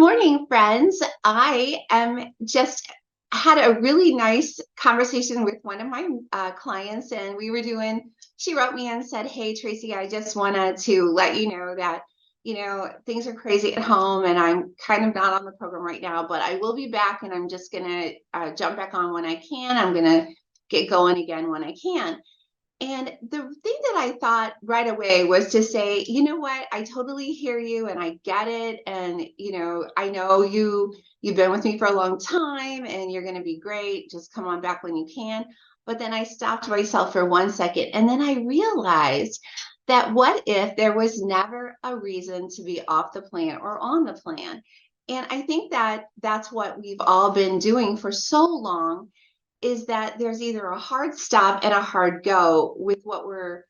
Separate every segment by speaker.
Speaker 1: morning, friends. I am just had a really nice conversation with one of my clients, and she wrote me and said, "Hey, Tracy, I just wanted to let you know that, things are crazy at home, and I'm kind of not on the program right now, but I will be back, and I'm just going to jump back on when I can. I'm going to get going again when I can." And the thing that I thought right away was to say, you know what, I totally hear you and I get it. And, I know you've been with me for a long time and you're going to be great. Just come on back when you can. But then I stopped myself for 1 second. And then I realized that what if there was never a reason to be off the plan or on the plan? And I think that that's what we've all been doing for so long, is that there's either a hard stop and a hard go with what we're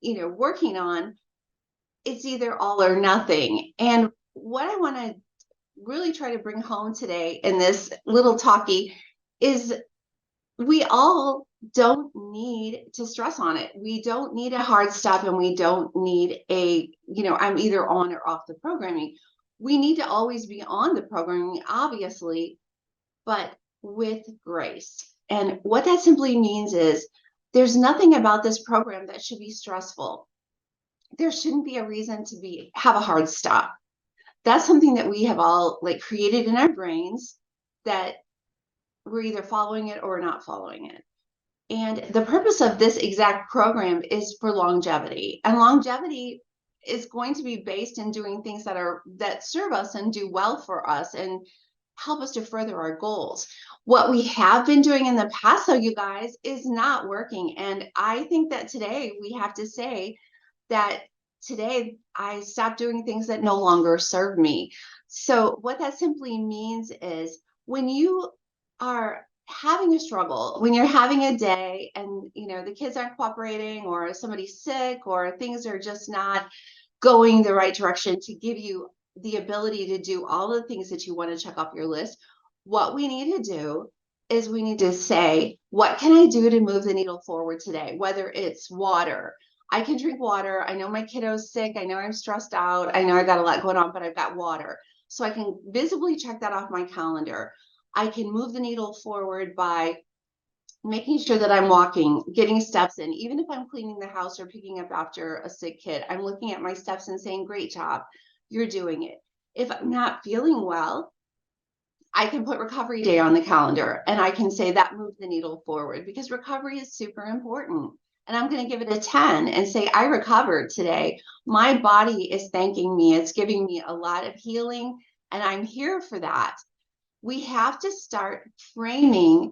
Speaker 1: working on. It's either all or nothing. And what I want to really try to bring home today in this little talkie is we all don't need to stress on it. We don't need a hard stop, and we don't need I'm either on or off the programming. We need to always be on the programming, obviously, but with grace. And what that simply means is there's nothing about this program that should be stressful. There shouldn't be a reason to have a hard stop. That's something that we have all created in our brains, that we're either following it or not following it. And the purpose of this exact program is for longevity. And longevity is going to be based in doing things that serve us and do well for us and help us to further our goals. What we have been doing in the past, though, you guys, is not working. And I think that today we have to say that today I stopped doing things that no longer serve me. So what that simply means is when you are having a struggle, when you're having a day and the kids aren't cooperating, or somebody's sick, or things are just not going the right direction to give you the ability to do all the things that you want to check off your list, what we need to do is we need to say, what can I do to move the needle forward today? Whether it's water, I can drink water. I know my kiddo's sick. I know I'm stressed out. I know I've got a lot going on, but I've got water. So I can visibly check that off my calendar. I can move the needle forward by making sure that I'm walking, getting steps in. Even if I'm cleaning the house or picking up after a sick kid, I'm looking at my steps and saying, great job, you're doing it. If I'm not feeling well, I can put recovery day on the calendar and I can say that moved the needle forward, because recovery is super important. And I'm going to give it a 10 and say, I recovered today. My body is thanking me. It's giving me a lot of healing, and I'm here for that. We have to start framing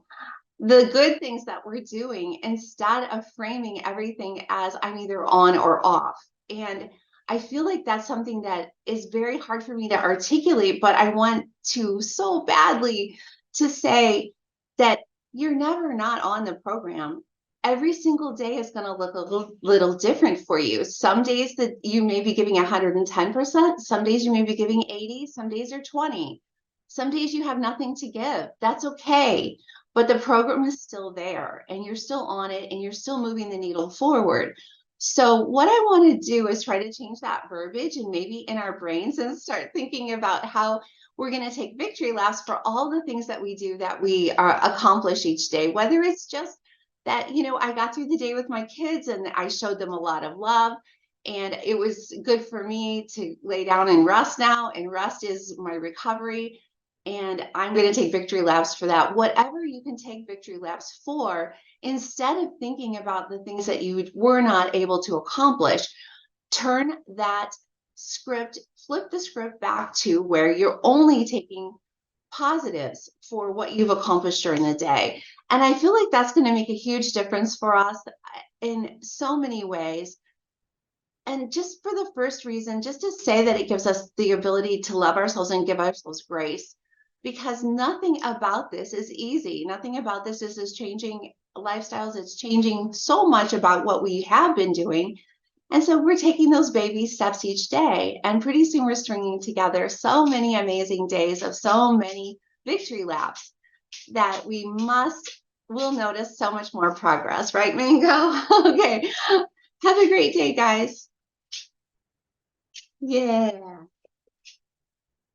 Speaker 1: the good things that we're doing instead of framing everything as I'm either on or off. And I feel like that's something that is very hard for me to articulate, but I want to so badly to say that you're never not on the program. Every single day is going to look a little different for you. Some days that you may be giving 110%, some days you may be giving 80, some days are 20. Some days you have nothing to give. That's okay. But the program is still there and you're still on it and you're still moving the needle forward. So what I want to do is try to change that verbiage and maybe in our brains, and start thinking about how we're going to take victory laps for all the things that we do, that we accomplish each day, whether it's just that, I got through the day with my kids and I showed them a lot of love. And it was good for me to lay down and rest now. And rest is my recovery. And I'm going to take victory laps for that. Whatever you can take victory laps for, instead of thinking about the things that you were not able to accomplish, turn that script, flip the script back to where you're only taking positives for what you've accomplished during the day. And I feel like that's going to make a huge difference for us in so many ways. And just for the first reason, just to say that it gives us the ability to love ourselves and give ourselves grace, because nothing about this is easy. Nothing about this is changing lifestyles. It's changing so much about what we have been doing. And so we're taking those baby steps each day. And pretty soon we're stringing together so many amazing days of so many victory laps that we'll notice so much more progress, right, Mango? Okay. Have a great day, guys. Yeah.